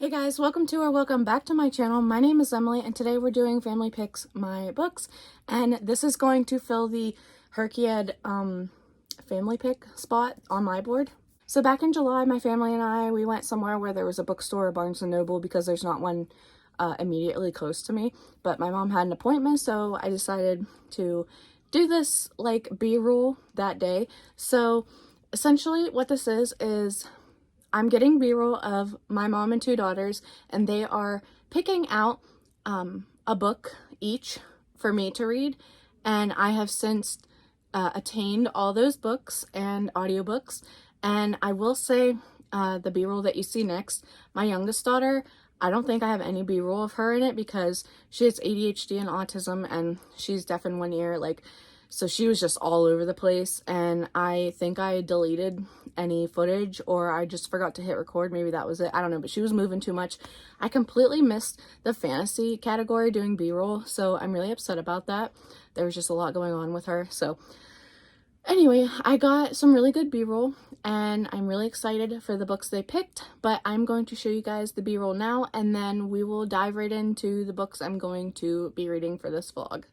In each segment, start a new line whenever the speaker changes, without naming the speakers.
Hey guys, welcome back to my channel. My name is Emily and today we're doing Family Picks My Books, and this is going to fill the HRCYED family pick spot on my board. So back in July, my family and I, we went somewhere where there was a bookstore, Barnes & Noble, because there's not one immediately close to me, but my mom had an appointment, so I decided to do this like B-roll that day. So essentially what this is I'm getting B-roll of my mom and two daughters, and they are picking out a book each for me to read, and I have since attained all those books and audiobooks. And I will say the B-roll that you see next, my youngest daughter, I don't think I have any B-roll of her in it because she has ADHD and autism, and she's deaf in one ear, so she was just all over the place, and I think I deleted any footage or I just forgot to hit record. Maybe that was it. I don't know, but she was moving too much. I completely missed the fantasy category doing B-roll, so I'm really upset about that. There was just a lot going on with her. So anyway, I got some really good B-roll and I'm really excited for the books they picked, but I'm going to show you guys the B-roll now and then we will dive right into the books I'm going to be reading for this vlog.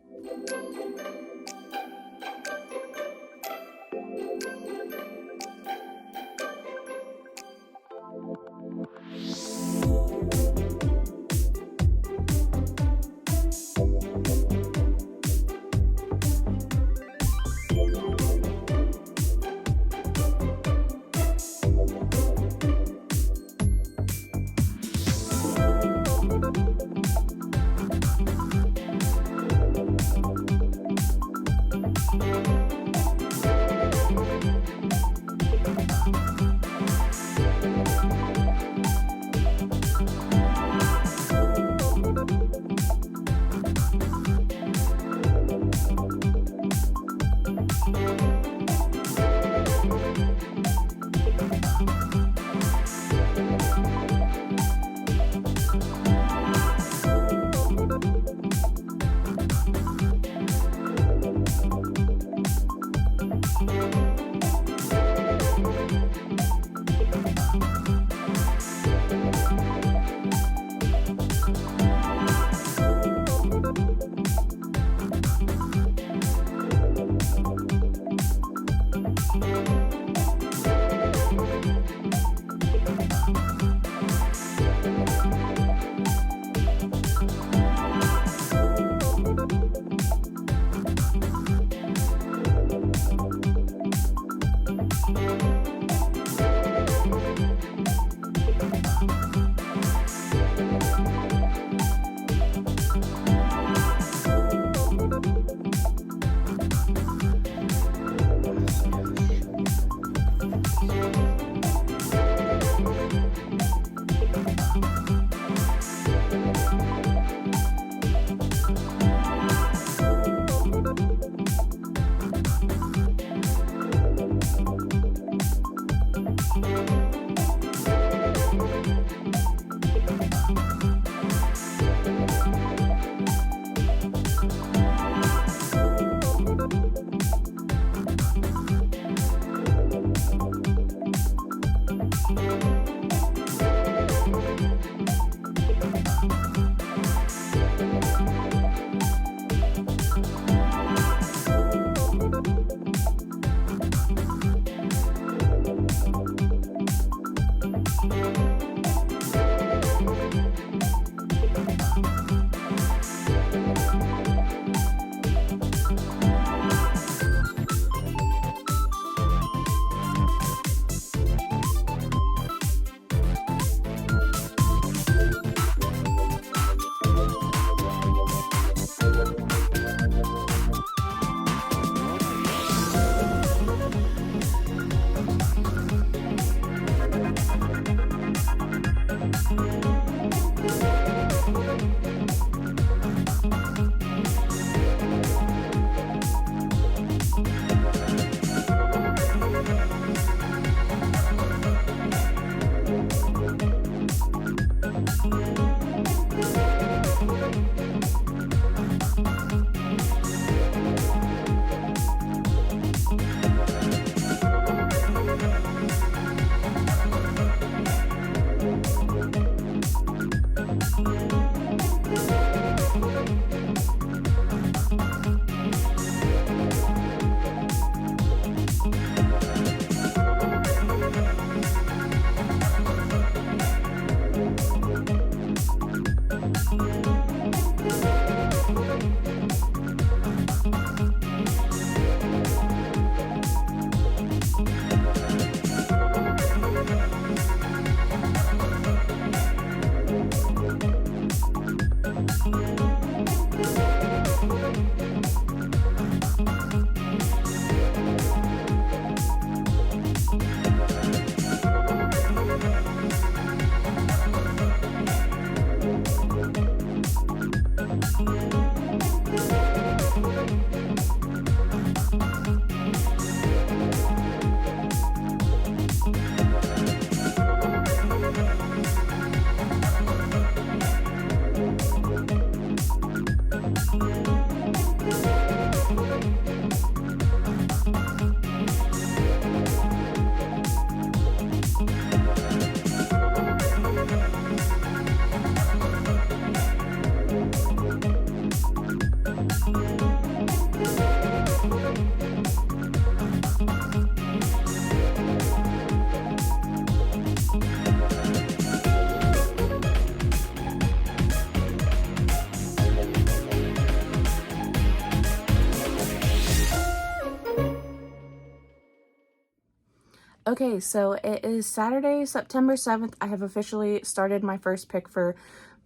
Okay, so it is Saturday, September 7th. I have officially started my first pick for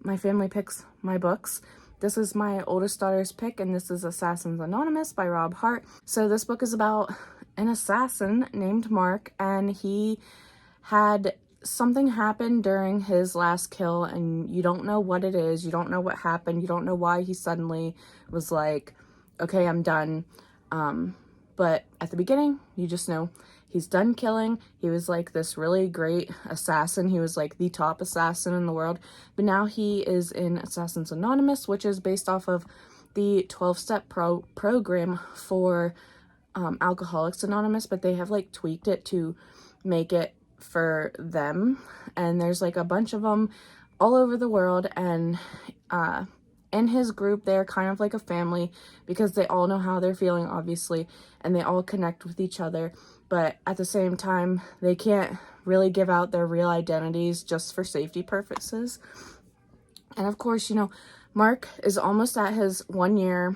my family picks, my books. This is my oldest daughter's pick, and this is Assassins Anonymous by Rob Hart. So this book is about an assassin named Mark, and he had something happen during his last kill, and you don't know what it is. You don't know what happened. You don't know why he suddenly was like, okay, I'm done. But at the beginning, you just know he's done killing. He was like this really great assassin. He was like the top assassin in the world. But now he is in Assassins Anonymous, which is based off of the 12-step program for Alcoholics Anonymous, but they have like tweaked it to make it for them. And there's like a bunch of them all over the world, and in his group they're kind of like a family because they all know how they're feeling, obviously, and they all connect with each other, but at the same time they can't really give out their real identities just for safety purposes. And of course, you know, Mark is almost at his 1 year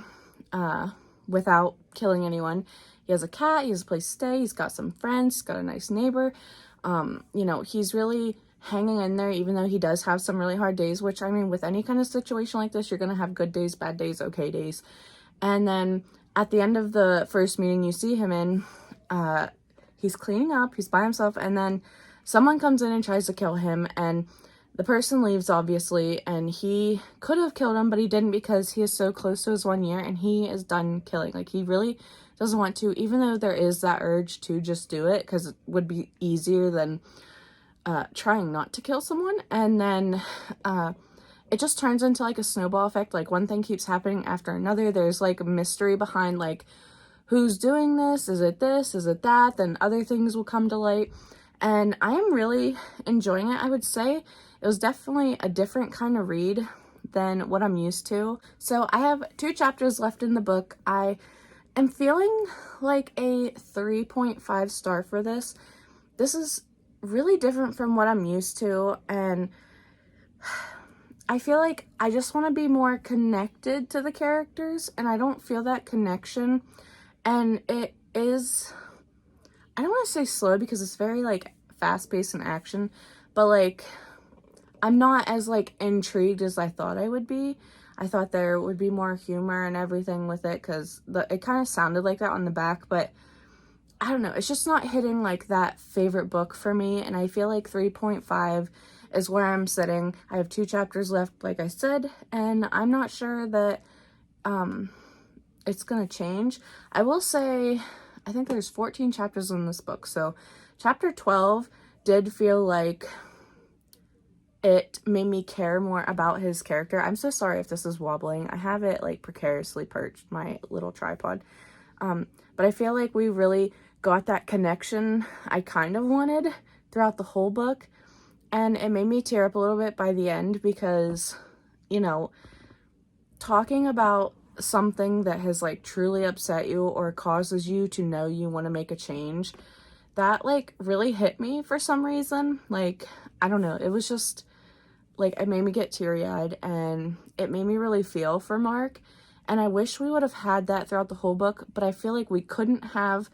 without killing anyone. He has a cat, he has a place to stay, he's got some friends, he's got a nice neighbor. You know, he's really hanging in there, even though he does have some really hard days, which, I mean, with any kind of situation like this, you're going to have good days, bad days, okay days. And then at the end of the first meeting you see him in, he's cleaning up, he's by himself, and then someone comes in and tries to kill him, and the person leaves, obviously, and he could have killed him, but he didn't because he is so close to his 1 year, and he is done killing. Like, he really doesn't want to, even though there is that urge to just do it, because it would be easier than trying not to kill someone. And then it just turns into like a snowball effect. Like, one thing keeps happening after another. There's like a mystery behind like who's doing this, is it that, then other things will come to light, and I am really enjoying it. I would say it was definitely a different kind of read than what I'm used to. So I have 2 chapters left in the book. I am feeling like a 3.5 star for this. This is really different from what I'm used to, and I feel like I just want to be more connected to the characters, and I don't feel that connection. And it is, I don't want to say slow because it's very like fast-paced in action, but like I'm not as like intrigued as I thought I would be. I thought there would be more humor and everything with it, because it kind of sounded like that on the back, but I don't know, it's just not hitting like that favorite book for me, and I feel like 3.5 is where I'm sitting. I have 2 chapters left, like I said, and I'm not sure that it's gonna change. I will say, I think there's 14 chapters in this book, so chapter 12 did feel like it made me care more about his character. I'm so sorry if this is wobbling. I have it like precariously perched, my little tripod. But I feel like we really got that connection I kind of wanted throughout the whole book. And it made me tear up a little bit by the end because, you know, talking about something that has like truly upset you or causes you to know you want to make a change, that like really hit me for some reason. Like, I don't know, it was just like, it made me get teary-eyed, and it made me really feel for Mark. And I wish we would have had that throughout the whole book, but I feel like we couldn't have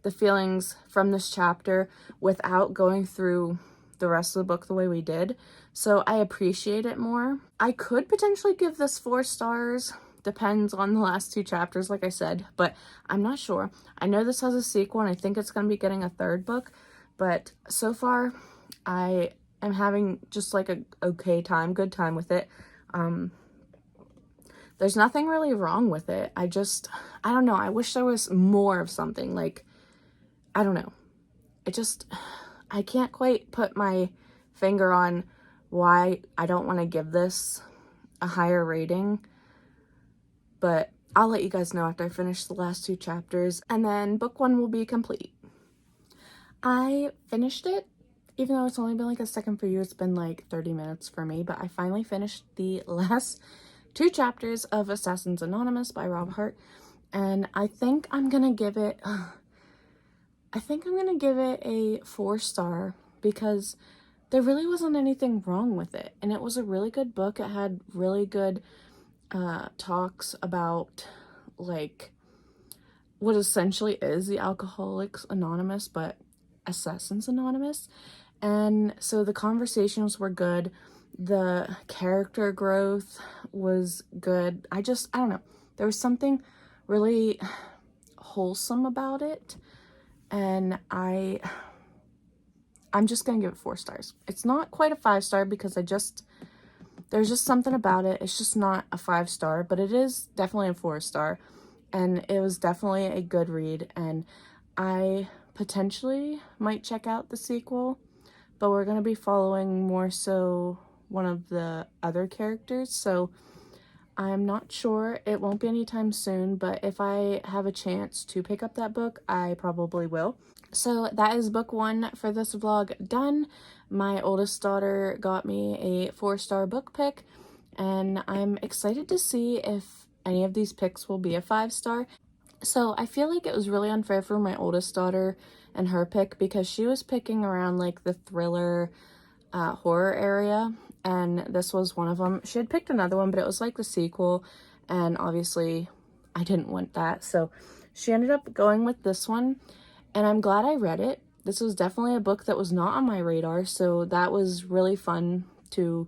the feelings from this chapter without going through the rest of the book the way we did. So I appreciate it more. I could potentially give this 4 stars. Depends on the last 2 chapters, like I said, but I'm not sure. I know this has a sequel, and I think it's going to be getting a 3rd book, but so far I am having just like a good time with it. There's nothing really wrong with it. I don't know. I wish there was more of something. Like, I don't know. I can't quite put my finger on why I don't want to give this a higher rating, but I'll let you guys know after I finish the last 2 chapters, and then book 1 will be complete. I finished it, even though it's only been like a second for you. It's been like 30 minutes for me, but I finally finished the last 2 chapters of Assassins Anonymous by Rob Hart, and I think I'm gonna give it a 4 star because there really wasn't anything wrong with it, and it was a really good book. It had really good talks about like what essentially is the Alcoholics Anonymous, but Assassins Anonymous. And so the conversations were good. The character growth was good. I don't know. There was something really wholesome about it. And I'm just going to give it 4 stars. It's not quite a 5-star because there's just something about it. It's just not a 5-star, but it is definitely a 4-star. And it was definitely a good read. And I potentially might check out the sequel, but we're going to be following more so one of the other characters. So I'm not sure. It won't be anytime soon, but if I have a chance to pick up that book, I probably will. So that is book 1 for this vlog done. My oldest daughter got me a 4-star book pick, and I'm excited to see if any of these picks will be a 5-star. So I feel like it was really unfair for my oldest daughter and her pick because she was picking around like the thriller horror area, and this was one of them. She had picked another one, but it was like the sequel, and obviously I didn't want that, so she ended up going with this one, and I'm glad I read it. This was definitely a book that was not on my radar, so that was really fun to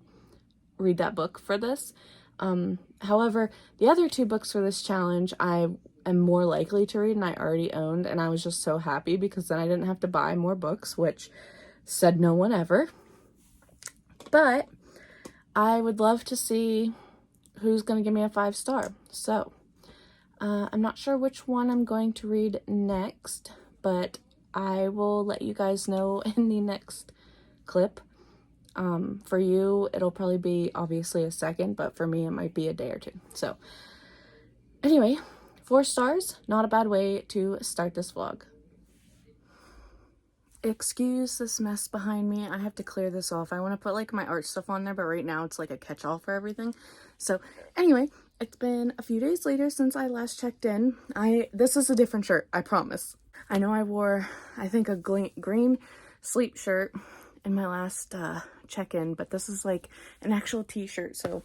read that book for this. However, the other 2 books for this challenge I am more likely to read and I already owned, and I was just so happy because then I didn't have to buy more books, which said no one ever. But I would love to see who's going to give me a 5-star. So I'm not sure which one I'm going to read next, but I will let you guys know in the next clip. For you, it'll probably be obviously a second, but for me, it might be a day or 2. So anyway, 4 stars, not a bad way to start this vlog. Excuse this mess behind me. I have to clear this off. I want to put like my art stuff on there, but right now it's like a catch-all for everything. So anyway, it's been a few days later since I last checked in. This is a different shirt, I promise. I know I wore, I think, a green sleep shirt in my last check-in, but this is like an actual t-shirt, so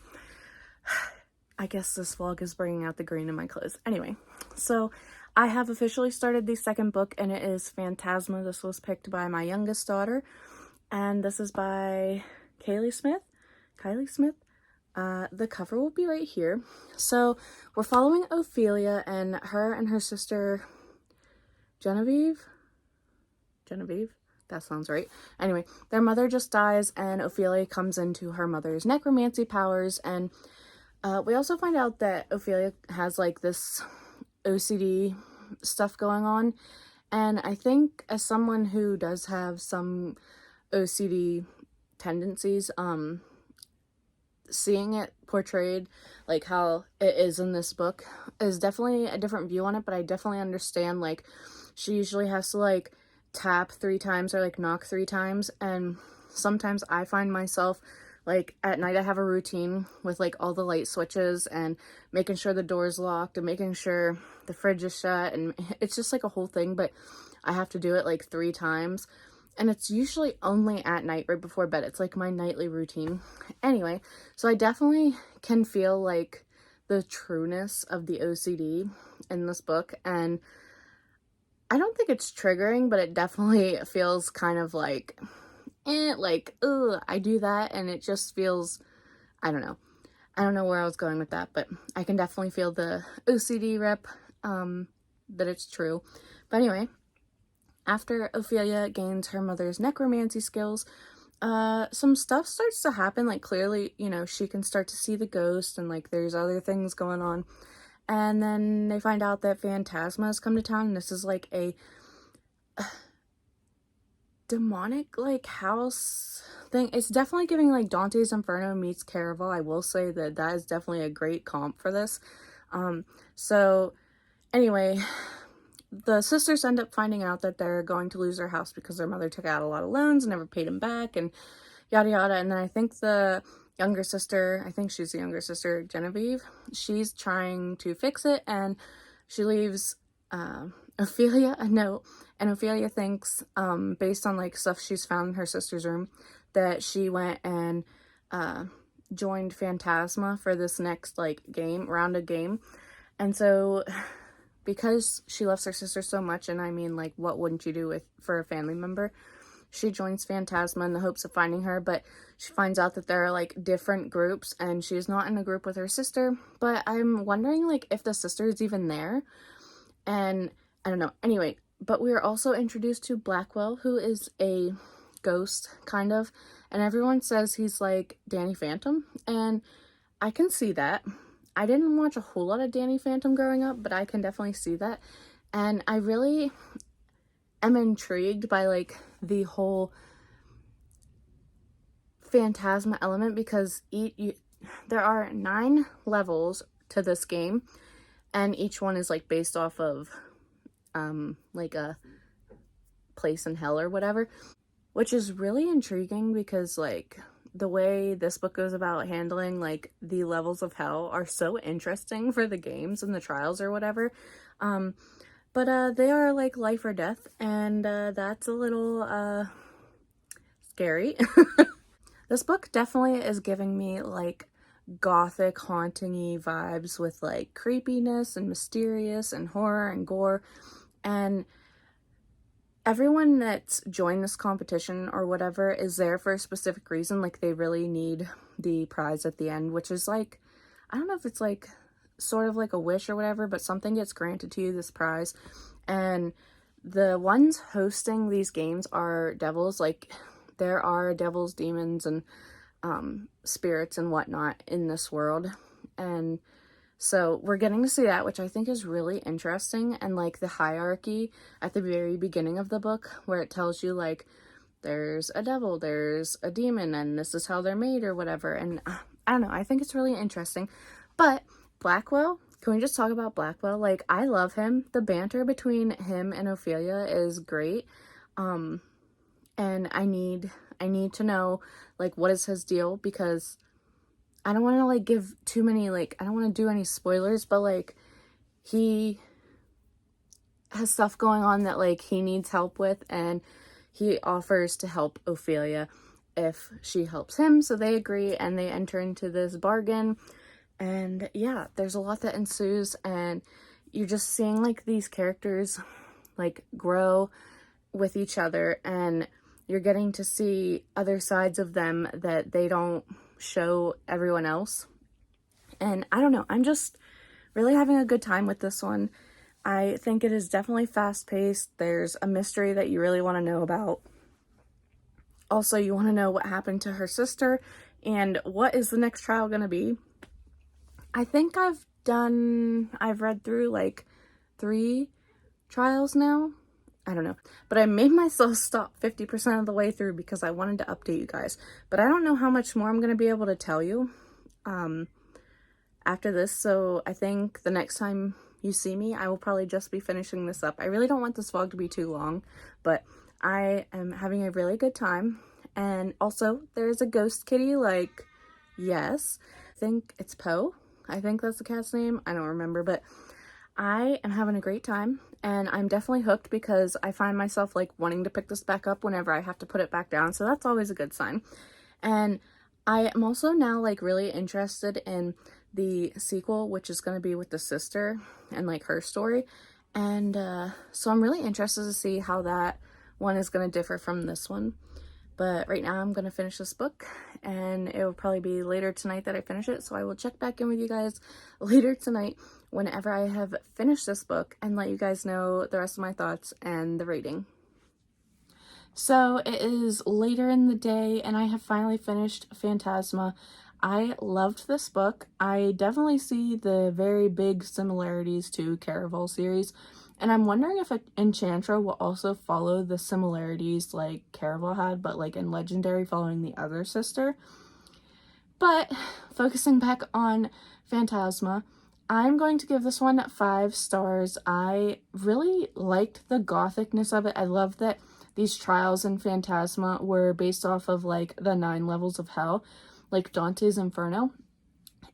I guess this vlog is bringing out the green in my clothes. Anyway, so I have officially started the second book, and it is Phantasma. This was picked by my youngest daughter, and this is by Kylie Smith. The cover will be right here. So we're following Ophelia and her sister Genevieve, that sounds right. Anyway, their mother just dies, and Ophelia comes into her mother's necromancy powers, and we also find out that Ophelia has like this OCD stuff going on, and I think as someone who does have some OCD tendencies, seeing it portrayed like how it is in this book is definitely a different view on it, but I definitely understand, like, she usually has to like tap 3 times or like knock 3 times, and sometimes I find myself like at night I have a routine with like all the light switches and making sure the door's locked and making sure the fridge is shut, and it's just like a whole thing, but I have to do it like 3 times, and it's usually only at night right before bed. It's like my nightly routine. Anyway, so I definitely can feel like the trueness of the OCD in this book, and I don't think it's triggering, but it definitely feels kind of like, ugh, I do that, and it just feels, I don't know. I don't know where I was going with that, but I can definitely feel the OCD rep, that it's true. But anyway, after Ophelia gains her mother's necromancy skills, some stuff starts to happen. Like, clearly, you know, she can start to see the ghost, and like there's other things going on. And then they find out that Phantasma has come to town, and this is like a demonic like house thing. It's definitely giving like Dante's Inferno meets Caraval. I will say that that is definitely a great comp for this. So anyway, the sisters end up finding out that they're going to lose their house because their mother took out a lot of loans and never paid them back, and yada yada. And then I think the younger sister, I think she's the younger sister, Genevieve, she's trying to fix it, and she leaves Ophelia a note, and Ophelia thinks, based on like stuff she's found in her sister's room, that she went and joined Phantasma for this next like round of game. And so because she loves her sister so much, and I mean, like, what wouldn't you do for a family member? She joins Phantasma in the hopes of finding her, but she finds out that there are, like, different groups, and she's not in a group with her sister. But I'm wondering, like, if the sister is even there, and I don't know. Anyway, but we are also introduced to Blackwell, who is a ghost, kind of, and everyone says he's like Danny Phantom, and I can see that. I didn't watch a whole lot of Danny Phantom growing up, but I can definitely see that, and I really am intrigued by, like, the whole Phantasma element, because there are 9 levels to this game, and each one is, like, based off of like a place in hell or whatever, which is really intriguing, because, like, the way this book goes about handling, like, the levels of hell are so interesting for the games and the trials or whatever. But they are, like, life or death, and that's a little scary. This book definitely is giving me, like, gothic, haunting-y vibes with, like, creepiness and mysterious and horror and gore. And everyone that's joined this competition or whatever is there for a specific reason. Like, they really need the prize at the end, which is, like, I don't know if it's, like, sort of like a wish or whatever, but something gets granted to you, this prize. And the ones hosting these games are devils. Like, there are devils, demons, and spirits and whatnot in this world. And so we're getting to see that, which I think is really interesting. And, like, the hierarchy at the very beginning of the book, where it tells you, like, there's a devil, there's a demon, and this is how they're made or whatever. And I don't know, I think it's really interesting. But Blackwell, can we just talk about Blackwell? Like, I love him. The banter between him and Ophelia is great. And I need to know, like, what is his deal, because I don't want to, like, give too many, like, I don't want to do any spoilers, but, like, he has stuff going on that, like, he needs help with, and he offers to help Ophelia if she helps him, so they agree, and they enter into this bargain, and yeah, there's a lot that ensues, and you're just seeing, like, these characters, like, grow with each other, and you're getting to see other sides of them that they don't show everyone else. And I don't know, I'm just really having a good time with this one. I think it is definitely fast-paced. There's a mystery that you really want to know about. Also, you want to know what happened to her sister and what is the next trial going to be. I think I've read through, like, 3 trials now. I don't know, but I made myself stop 50% of the way through because I wanted to update you guys, but I don't know how much more I'm going to be able to tell you after this, so I think the next time you see me, I will probably just be finishing this up. I really don't want this vlog to be too long, but I am having a really good time, and also, there's a ghost kitty, like, yes, I think it's Poe, I think that's the cat's name, I don't remember, but I am having a great time, and I'm definitely hooked, because I find myself, like, wanting to pick this back up whenever I have to put it back down, so that's always a good sign. And I am also now, like, really interested in the sequel, which is going to be with the sister and, like, her story, and so I'm really interested to see how that one is going to differ from this one. But right now I'm going to finish this book, and it will probably be later tonight that I finish it, so I will check back in with you guys later tonight whenever I have finished this book and let you guys know the rest of my thoughts and the rating. So it is later in the day, and I have finally finished Phantasma. I loved this book. I definitely see the very big similarities to Caraval series, and I'm wondering if Enchantra will also follow the similarities like Caraval had, but, like, in Legendary following the other sister. But focusing back on Phantasma, I'm going to give this one 5 stars. I really liked the gothicness of it. I love that these trials in Phantasma were based off of, like, the 9 levels of hell, like Dante's Inferno.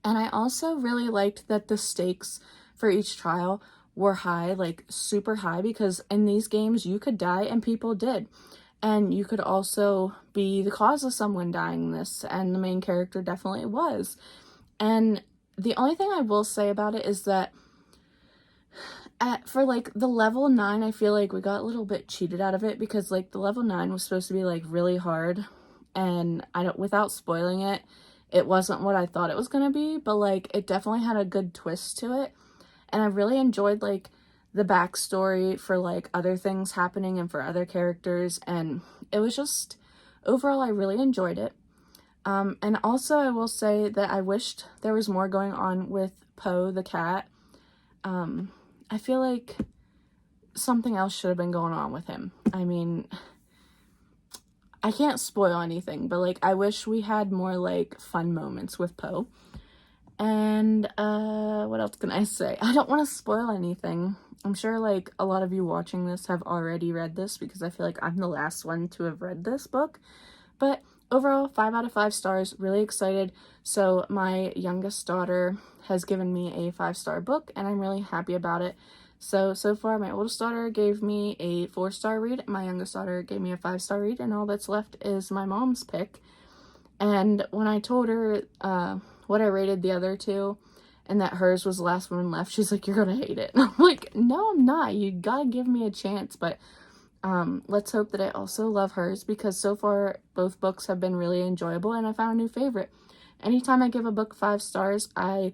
And I also really liked that the stakes for each trial were high, like super high, because in these games you could die, and people did. And you could also be the cause of someone dying in this, and the main character definitely was. And the only thing I will say about it is that For like the level 9, I feel like we got a little bit cheated out of it because like the level 9 was supposed to be like really hard, and I don't, without spoiling it, it wasn't what I thought it was gonna be, but like it definitely had a good twist to it, and I really enjoyed like the backstory for like other things happening and for other characters, and it was just overall I really enjoyed it. And also I will say that I wished there was more going on with Poe the cat. I feel like something else should have been going on with him. I mean, I can't spoil anything, but like I wish we had more like fun moments with Poe. And what else can I say? I don't want to spoil anything. I'm sure like a lot of you watching this have already read this because I feel like I'm the last one to have read this book. But overall, 5 out of 5 stars, really excited. So my youngest daughter has given me a 5-star book and I'm really happy about it. So far my oldest daughter gave me a 4-star read, my youngest daughter gave me a 5-star read, and all that's left is my mom's pick. And when I told her what I rated the other two and that hers was the last one left, she's like, "You're gonna hate it." And I'm like, "No, I'm not. You gotta give me a chance." But let's hope that I also love hers, because so far both books have been really enjoyable and I found a new favorite. Anytime I give a book 5 stars, I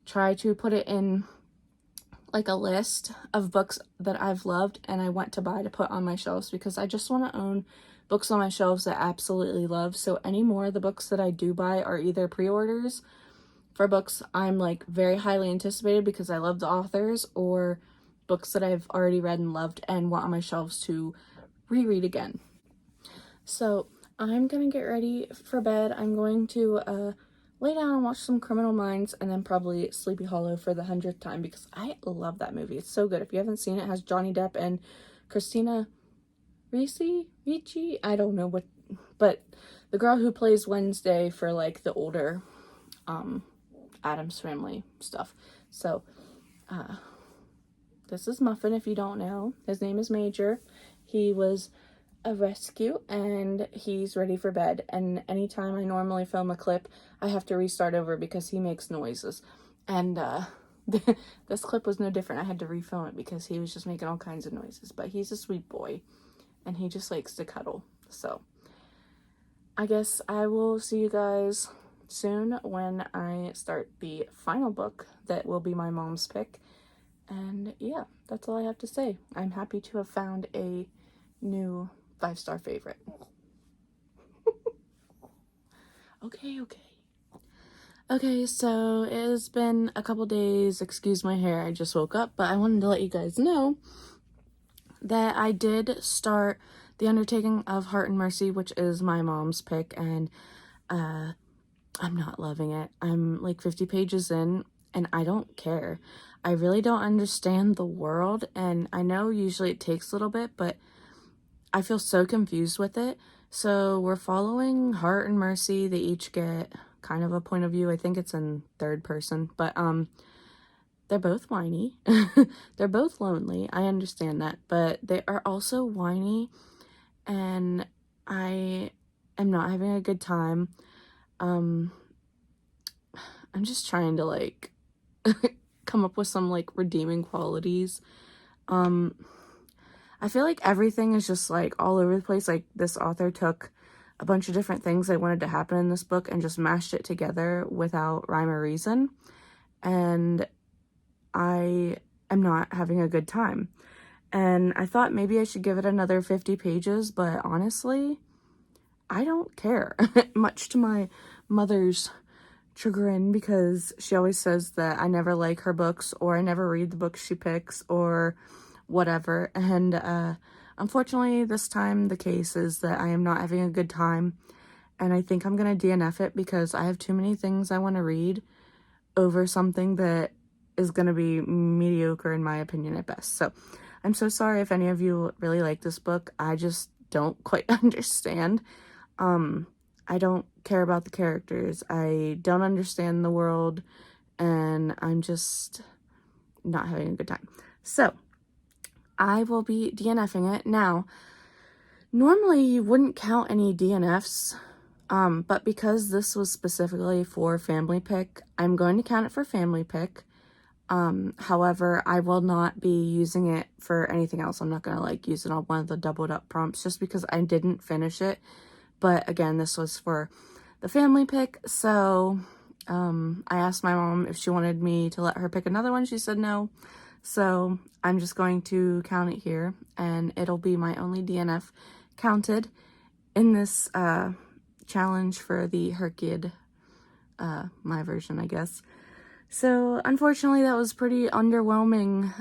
try to put it in like a list of books that I've loved and I want to buy to put on my shelves, because I just want to own books on my shelves that I absolutely love. So any more of the books that I do buy are either pre-orders for books I'm like very highly anticipated because I love the authors, or books that I've already read and loved and want on my shelves to reread again. So I'm gonna get ready for bed. I'm going to lay down and watch some Criminal Minds, and then probably Sleepy Hollow for the 100th time because I love that movie. It's so good. If you haven't seen it, it has Johnny Depp and Christina Ricci? I don't know what, but the girl who plays Wednesday for like the older Addams Family stuff. So this is Muffin, if you don't know. His name is Major. He was a rescue and he's ready for bed, and anytime I normally film a clip I have to restart over because he makes noises, and this clip was no different. I had to refilm it because he was just making all kinds of noises, but he's a sweet boy and he just likes to cuddle. So I guess I will see you guys soon when I start the final book that will be my mom's pick. And yeah, that's all I have to say. I'm happy to have found a new 5-star favorite. Okay, so it has been a couple days. Excuse my hair, I just woke up, but I wanted to let you guys know that I did start The Undertaking of Heart and Mercy, which is my mom's pick, and I'm not loving it. I'm like 50 pages in and I don't care. I really don't understand the world, and I know usually it takes a little bit, but I feel so confused with it. So we're following Heart and Mercy. They each get kind of a point of view. I think it's in third person, but they're both whiny. They're both lonely. I understand that, but they are also whiny, and I am not having a good time. I'm just trying to like come up with some like redeeming qualities. I feel like everything is just like all over the place. Like this author took a bunch of different things that wanted to happen in this book and just mashed it together without rhyme or reason. And I am not having a good time. And I thought maybe I should give it another 50 pages, but honestly, I don't care. Much to my mother's chagrin, because she always says that I never like her books, or I never read the books she picks, or whatever. And unfortunately this time the case is that I am not having a good time, and I think I'm gonna DNF it because I have too many things I want to read over something that is gonna be mediocre in my opinion at best. So I'm so sorry if any of you really like this book. I just don't quite understand. I don't care about the characters. I don't understand the world, and I'm just not having a good time. So I will be DNFing it. Now, normally you wouldn't count any DNFs, but because this was specifically for family pick, I'm going to count it for family pick. However, I will not be using it for anything else. I'm not going to like use it on one of the doubled up prompts just because I didn't finish it. But again, this was for the family pick. So I asked my mom if she wanted me to let her pick another one. She said no. So I'm just going to count it here, and it'll be my only DNF counted in this challenge for the HRCYED, my version, I guess. So unfortunately that was pretty underwhelming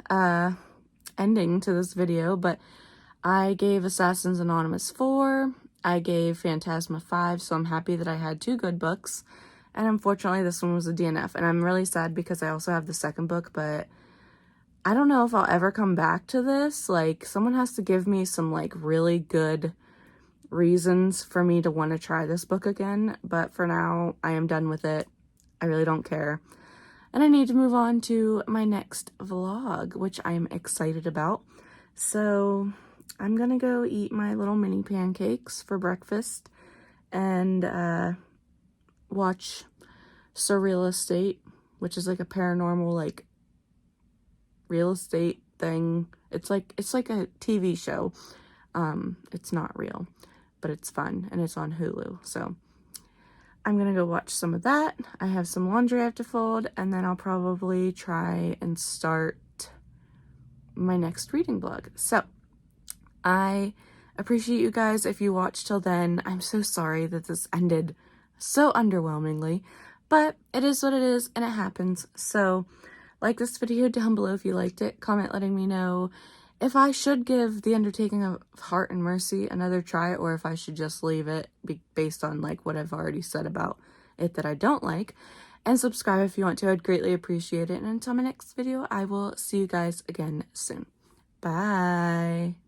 ending to this video, but I gave Assassins Anonymous 4, I gave Phantasma 5, so I'm happy that I had 2 good books, and unfortunately this one was a DNF, and I'm really sad because I also have the second book, but I don't know if I'll ever come back to this. Like, someone has to give me some like really good reasons for me to want to try this book again, but for now I am done with it. I really don't care. And I need to move on to my next vlog, which I'm excited about. So I'm gonna go eat my little mini pancakes for breakfast and watch Surreal Estate, which is like a paranormal like real estate thing. It's like a TV show. It's not real, but it's fun and it's on Hulu. So I'm gonna go watch some of that. I have some laundry I have to fold, and then I'll probably try and start my next reading vlog. So I appreciate you guys if you watched till then. I'm so sorry that this ended so underwhelmingly, but it is what it is and it happens. So like this video down below if you liked it, comment letting me know if I should give The Undertaking of Heart and Mercy another try, or if I should just leave it based on like what I've already said about it that I don't like. And subscribe if you want to. I'd greatly appreciate it. And until my next video, I will see you guys again soon. Bye.